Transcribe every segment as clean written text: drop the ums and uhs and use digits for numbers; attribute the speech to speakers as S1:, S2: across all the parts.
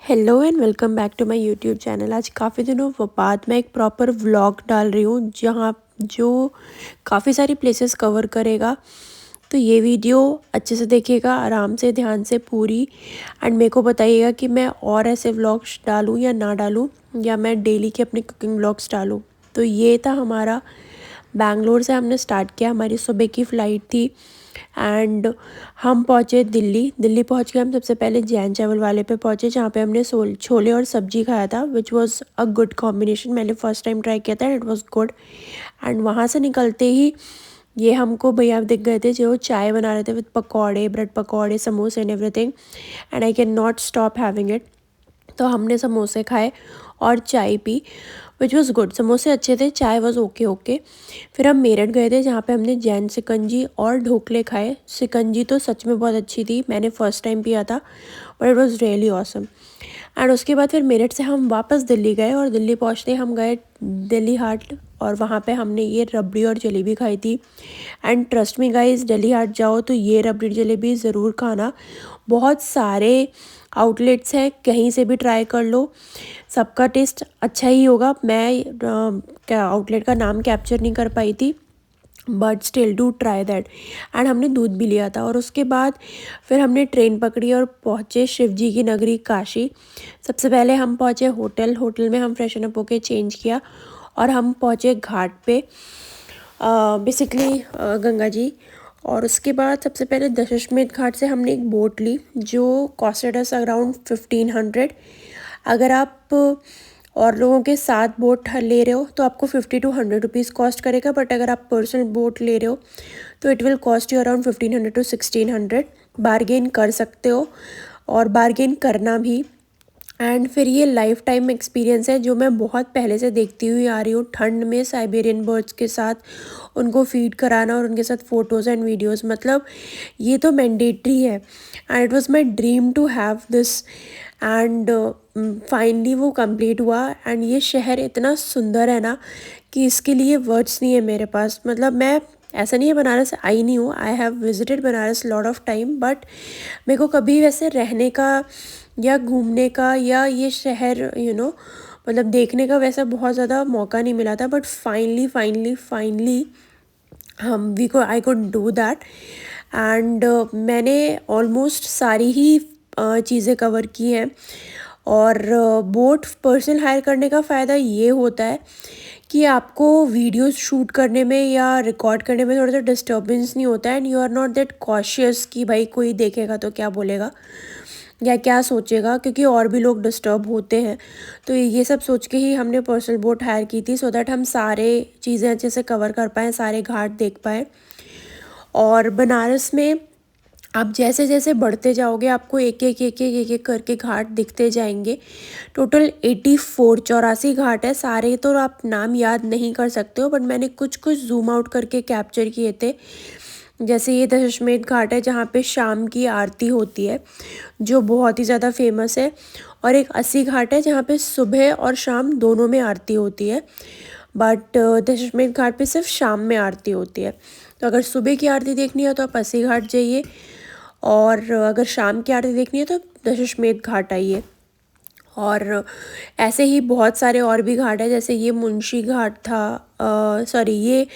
S1: Hello and welcome back to my YouTube channel. आज काफ़ी दिनों बाद मैं एक प्रॉपर व्लॉग डाल रही हूँ जहाँ जो काफ़ी सारी प्लेसेस कवर करेगा। तो ये वीडियो अच्छे से देखिएगा, आराम से, ध्यान से पूरी, एंड मेरे को बताइएगा कि मैं और ऐसे व्लॉग्स डालूँ या ना डालूँ, या मैं डेली के अपने कुकिंग व्लॉग्स डालूँ। तो ये था हमारा, बैंगलोर से हमने स्टार्ट किया, हमारी सुबह की फ़्लाइट थी एंड हम पहुँचे दिल्ली। दिल्ली पहुँच के हम सबसे पहले जैन चावल वाले पे पहुँचे, जहाँ पे हमने छोले और सब्जी खाया था, which was a good combination. मैंने फर्स्ट टाइम ट्राई किया था, इट वाज गुड। एंड वहाँ से निकलते ही ये हमको भैया दिख गए थे जो चाय बना रहे थे विद पकौड़े, ब्रेड पकौड़े, समोसे and everything, and I can not stop having it. तो हमने समोसे खाए और चाय पी, विच वॉज़ गुड। समोसे अच्छे थे, चाय वॉज़ ओके ओके। फिर हम मेरठ गए थे, जहाँ पे हमने जैन सिकंजी और ढोकले खाए। सिकंजी तो सच में बहुत अच्छी थी, मैंने फ़र्स्ट टाइम पिया था, but it was really awesome. And उसके बाद फिर मेरठ से हम वापस दिल्ली गए, और दिल्ली पहुँचते हम गए दिल्ली हाट, और वहाँ पे हमने ये रबड़ी और जलेबी खाई थी। And trust me guys, Delhi Haat जाओ तो ये रबड़ी जलेबी ज़रूर खाना। बहुत सारे आउटलेट्स हैं, कहीं से भी ट्राई कर लो, सबका टेस्ट अच्छा ही होगा। मैं क्या आउटलेट का नाम कैप्चर नहीं कर पाई थी, but still do try that. And हमने दूध भी लिया था, और उसके बाद फिर हमने ट्रेन पकड़ी और पहुँचे शिव जी की नगरी काशी। सबसे पहले हम पहुँचे होटल में हम फ्रेशन अप होके चेंज किया, और हम पहुँचे घाट पे, बेसिकली गंगा जी। और उसके बाद सबसे पहले दशाश्वमेध घाट से हमने एक बोट ली जो कॉस्टेड अस अराउंड 1500। अगर आप और लोगों के साथ बोट ले रहे हो तो आपको 50 to 100 रुपीज़ कॉस्ट करेगा, बट अगर आप पर्सनल बोट ले रहे हो तो it will cost you around 1500 to 1600। Bargain कर सकते हो, और बारगेन करना भी। एंड फिर ये लाइफ टाइम एक्सपीरियंस है जो मैं बहुत पहले से देखती हुई आ रही हूँ, ठंड में साइबेरियन बर्ड्स के साथ उनको फीड कराना और उनके साथ फ़ोटोज़ एंड वीडियोज़, मतलब ये तो मैंडेटरी है। And it was my dream to have this, and finally वो कंप्लीट हुआ। एंड ये शहर इतना सुंदर है ना कि इसके लिए वर्ड्स नहीं है मेरे पास। मतलब मैं, ऐसा नहीं है बनारस आई नहीं हूँ, I have visited Banaras lot of time, but मेरे को कभी वैसे रहने का या घूमने का या ये शहर मतलब देखने का वैसा बहुत ज़्यादा मौका नहीं मिला था। बट फाइनली हम वी को I could do that. And मैंने ऑलमोस्ट सारी ही चीज़ें कवर की हैं। और बोट पर्सनल हायर करने का फ़ायदा ये होता है कि आपको वीडियोस शूट करने में या रिकॉर्ड करने में थोड़ा सा डिस्टर्बेंस नहीं होता है, and you are not that cautious कि भाई कोई देखेगा तो क्या बोलेगा या क्या सोचेगा, क्योंकि और भी लोग डिस्टर्ब होते हैं। तो ये सब सोच के ही हमने पर्सनल बोट हायर की थी, सो दैट हम सारे चीज़ें अच्छे से कवर कर पाएँ, सारे घाट देख पाएँ। और बनारस में आप जैसे जैसे बढ़ते जाओगे आपको एक एक करके घाट दिखते जाएंगे। टोटल 84 घाट है, सारे तो आप नाम याद नहीं कर सकते हो, बट मैंने कुछ कुछ जूम आउट करके कैप्चर किए थे। जैसे ये दशाश्वमेध घाट है जहाँ पे शाम की आरती होती है, जो बहुत ही ज़्यादा फेमस है। और एक 80 घाट है जहाँ पे सुबह और शाम दोनों में आरती होती है, बट दशाश्वमेध घाट पे सिर्फ शाम में आरती होती है। तो अगर सुबह की आरती देखनी है तो आप 80 घाट जाइए, और अगर शाम की आरती देखनी है तो दशाश्वमेध घाट आइए। और ऐसे ही बहुत सारे और भी घाट है, जैसे ये मुंशी घाट था, सॉरी ये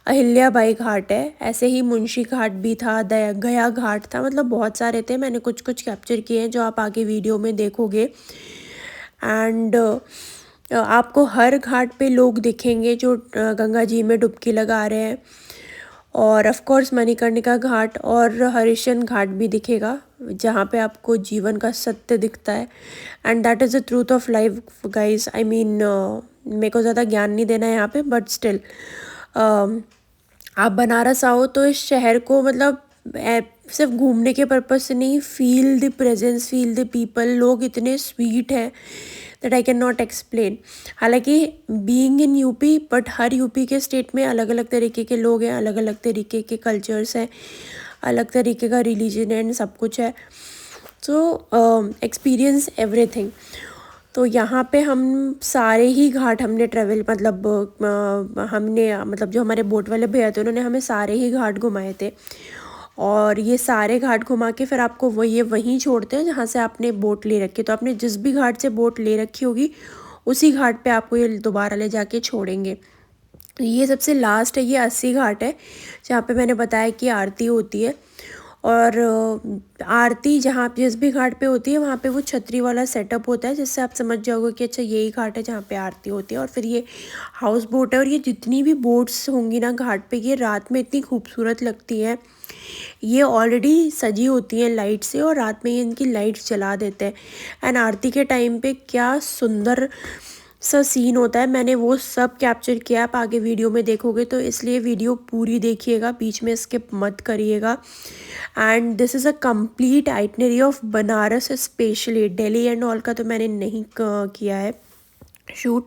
S1: अहिल्याबाई घाट है। ऐसे ही मुंशी घाट भी था, गया घाट था, मतलब बहुत सारे थे। मैंने कुछ कुछ कैप्चर किए हैं जो आप आगे वीडियो में देखोगे। एंड आपको हर घाट पे लोग दिखेंगे जो गंगा जी में डुबकी लगा रहे हैं। और ऑफ कोर्स मणिकर्णिका घाट और हरिश्चंद्र घाट भी दिखेगा, जहाँ पे आपको जीवन का सत्य दिखता है। And that is the truth of life guys. I mean, मेरे को ज़्यादा ज्ञान नहीं देना है यहाँ पे, बट स्टिल आप बनारस आओ तो इस शहर को, मतलब सिर्फ घूमने के पर्पज़ से नहीं, feel the presence, feel the people. लोग इतने स्वीट हैं that I can not explain. हालांकि बीइंग इन यूपी, बट हर यूपी के स्टेट में अलग अलग तरीके के लोग हैं, अलग अलग तरीके के कल्चर्स हैं, अलग तरीके का रिलीजन एंड सब कुछ है। So experience everything. तो यहाँ पे हम सारे ही घाट हमने ट्रेवल, मतलब हमने, मतलब जो हमारे बोट वाले भैया थे उन्होंने हमें सारे ही घाट घुमाए थे। और ये सारे घाट घुमा के फिर आपको वो ये वहीं छोड़ते हैं जहाँ से आपने बोट ले रखी है। तो आपने जिस भी घाट से बोट ले रखी होगी उसी घाट पे आपको ये दोबारा ले जाके छोड़ेंगे। ये सबसे लास्ट है, ये 80 घाट है जहाँ पे मैंने बताया कि आरती होती है। और आरती जहाँ जिस भी घाट पे होती है वहाँ पे वो छतरी वाला सेटअप होता है, जिससे आप समझ जाओगे कि अच्छा यही घाट है जहाँ पे आरती होती है। और फिर ये हाउस बोट है, और ये जितनी भी बोट्स होंगी ना घाट पे, ये रात में इतनी खूबसूरत लगती है। ये ऑलरेडी सजी होती हैं लाइट से, और रात में ये इनकी लाइट्स जला देते हैं। एंड आरती के टाइम पे क्या सुंदर सा सीन होता है, मैंने वो सब कैप्चर किया। आप आगे वीडियो में देखोगे तो इसलिए वीडियो पूरी देखिएगा, बीच में स्किप मत करिएगा। And this is a complete itinerary of Banaras, specially Delhi and all का तो मैंने नहीं किया है शूट।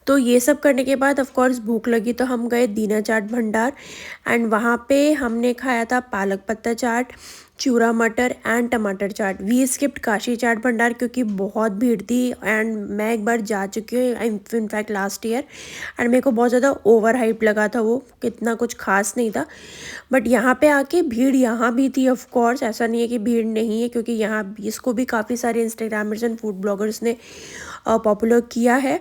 S1: तो ये सब करने के बाद ऑफ कोर्स भूख लगी तो हम गए दीना चाट भंडार। एंड वहाँ पे हमने खाया था पालक पत्ता चाट, चूरा मटर एंड टमाटर चाट। वी स्किप्ड काशी चाट भंडार क्योंकि बहुत भीड़ थी, एंड मैं एक बार जा चुकी हूँ इनफैक्ट लास्ट ईयर, एंड मेरे को बहुत ज़्यादा ओवर हाइप लगा था, वो कितना कुछ खास नहीं था। बट यहाँ पे आके भीड़ यहाँ भी थी ऑफ कोर्स, ऐसा नहीं है कि भीड़ नहीं है, क्योंकि यहाँ इसको भी काफ़ी सारे इंस्टाग्रामर्स एंड फूड ब्लॉगर्स ने पॉपुलर किया है।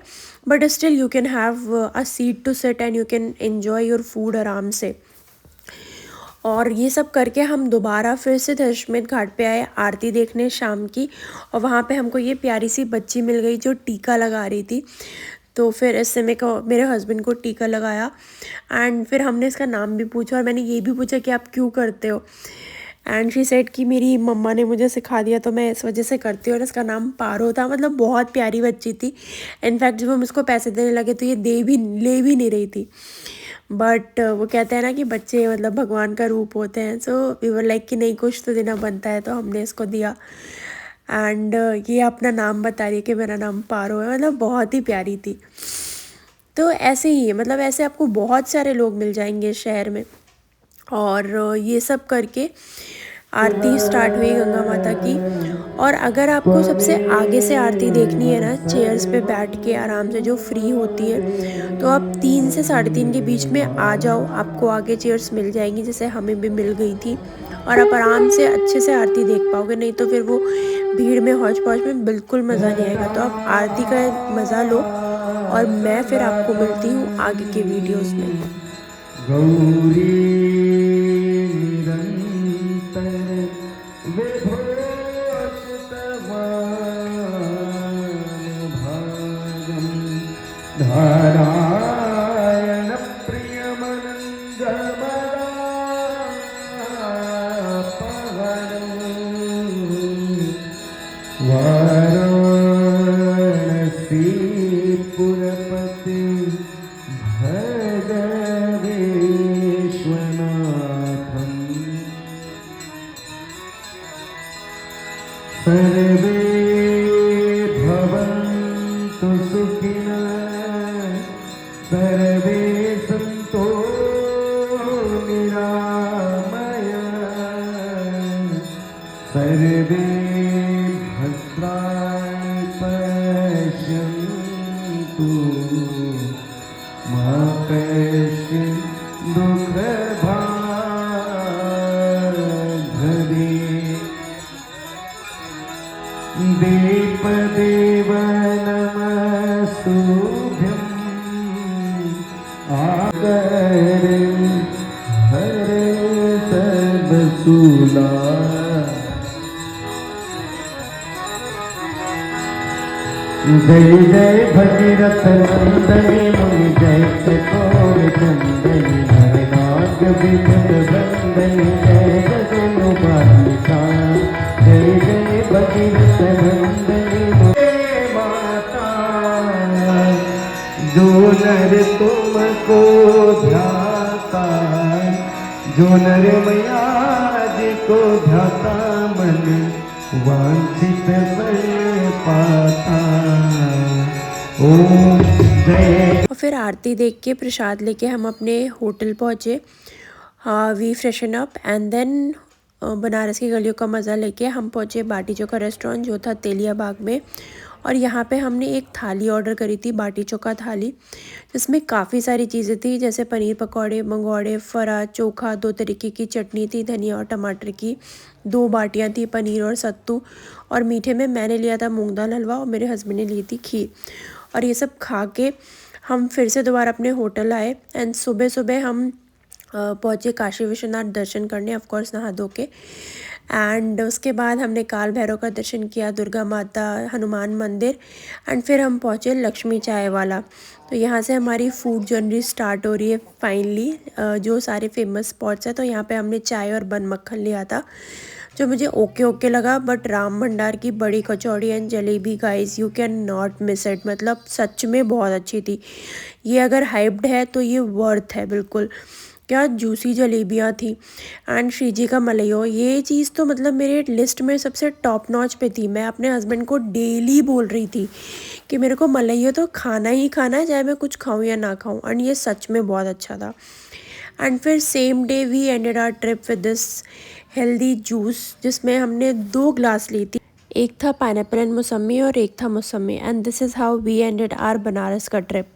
S1: But still you can have a seat to sit and you can enjoy your food आराम से। और ये सब करके हम दोबारा फिर से दशमेध घाट पे आए आरती देखने शाम की। और वहाँ पे हमको ये प्यारी सी बच्ची मिल गई जो टीका लगा रही थी। तो फिर इससे मेरे हस्बैंड को टीका लगाया, एंड फिर हमने इसका नाम भी पूछा, और मैंने ये भी पूछा कि आप क्यों करते हो। एंड शी सेड कि मेरी मम्मा ने मुझे सिखा दिया तो मैं इस वजह से करती हूँ। और इसका नाम पारो था, मतलब बहुत प्यारी बच्ची थी। इनफैक्ट जब हम इसको पैसे देने लगे तो ये ले भी नहीं रही थी। बट वो कहते हैं ना कि बच्चे मतलब भगवान का रूप होते हैं। सो वी वर लाइक कि नहीं, कुछ तो देना बनता है, तो हमने इसको दिया। एंड ये अपना नाम बता रही है कि मेरा नाम पारो है, मतलब बहुत ही प्यारी थी। तो ऐसे ही है, मतलब ऐसे आपको बहुत सारे लोग मिल जाएंगे शहर में। और ये सब करके आरती स्टार्ट हुई गंगा माता की। और अगर आपको सबसे आगे से आरती देखनी है ना, चेयर्स पे बैठ के आराम से जो फ्री होती है, तो आप 3 से 3:30 के बीच में आ जाओ, आपको आगे चेयर्स मिल जाएंगी, जैसे हमें भी मिल गई थी। और आप आराम से अच्छे से आरती देख पाओगे, नहीं तो फिर वो भीड़ में हौच पौच में बिल्कुल मज़ा नहीं आएगा। तो आप आरती का मज़ा लो, और मैं फिर आपको मिलती हूँ आगे के वीडियोज़ में।
S2: गौरी निरंतर विभूषितवान् धारायण प्रियमनंदमदापहरम् वाराणसी पुरपति सर्वे भवन्तु सुखिनः सर्वे सन्तु निरामयाः सर्वे भद्राणि पश्यन्तु मा कश्चित् दुःखभाग् भवेत्। दीपदेव नमस्तुभ्यं आकर हरे सर्वसूला। जय जय भगीरथ नंदनी मुनि जय चकोर चंदनी नाग विपुल बंदनी जय गगन बालिका। जय जय भगीरथ नंदनी मुनि माता जो नर तुमको ध्याता जो नर मैया जी को ध्याता मन वांछित फल पाता। ओम जय।
S1: और फिर आरती देख के प्रसाद लेके हम अपने होटल पहुँचे। We freshen up and then Banaras की गलियों का मज़ा लेके हम पहुँचे बाटी चोखा रेस्टोरेंट जो था तेलिया बाग में। और यहाँ पे हमने एक थाली ऑर्डर करी थी, बाटी चोखा थाली, जिसमें काफ़ी सारी चीज़ें थी, जैसे पनीर पकौड़े, मंगौड़े, फरा, चोखा, 2 तरीके की चटनी थी, धनिया और टमाटर की, 2 बाटियाँ थी, पनीर और सत्तू, और मीठे में मैंने लिया था मूंग दाल हलवा और मेरे हस्बैंड ने ली थी खीर। और ये सब खा के हम फिर से दोबारा अपने होटल आए एंड सुबह सुबह हम पहुँचे काशी विश्वनाथ दर्शन करने, ऑफ कोर्स नहा धो के। एंड उसके बाद हमने काल भैरव का दर्शन किया, दुर्गा माता, हनुमान मंदिर, एंड फिर हम पहुँचे लक्ष्मी चाय वाला। तो यहाँ से हमारी फूड जर्नी स्टार्ट हो रही है फाइनली, जो सारे फेमस स्पॉट्स हैं। तो यहाँ पे हमने चाय और बन मक्खन लिया था, जो मुझे ओके ओके लगा, बट राम भंडार की बड़ी kachori and jalebi guys, you can not miss it, मतलब सच में बहुत अच्छी थी। ये अगर हाइप्ड है तो ये वर्थ है बिल्कुल। क्या जूसी जलेबियाँ थी, एंड श्री जी का मलइयो, ये चीज़ तो मतलब मेरे लिस्ट में सबसे टॉप नॉच पे थी। मैं अपने हस्बैंड को डेली बोल रही थी कि मेरे को मलइयो तो खाना ही खाना है, चाहे मैं कुछ खाऊं या ना खाऊं, एंड ये सच में बहुत अच्छा था। एंड फिर same day we ended our trip with this healthy juice, जिसमें हमने 2 ग्लास ली थी, एक था पाइनएप्पल एंड मौसमी और एक था मौसमी, and this is how we ended our Banaras का ट्रिप।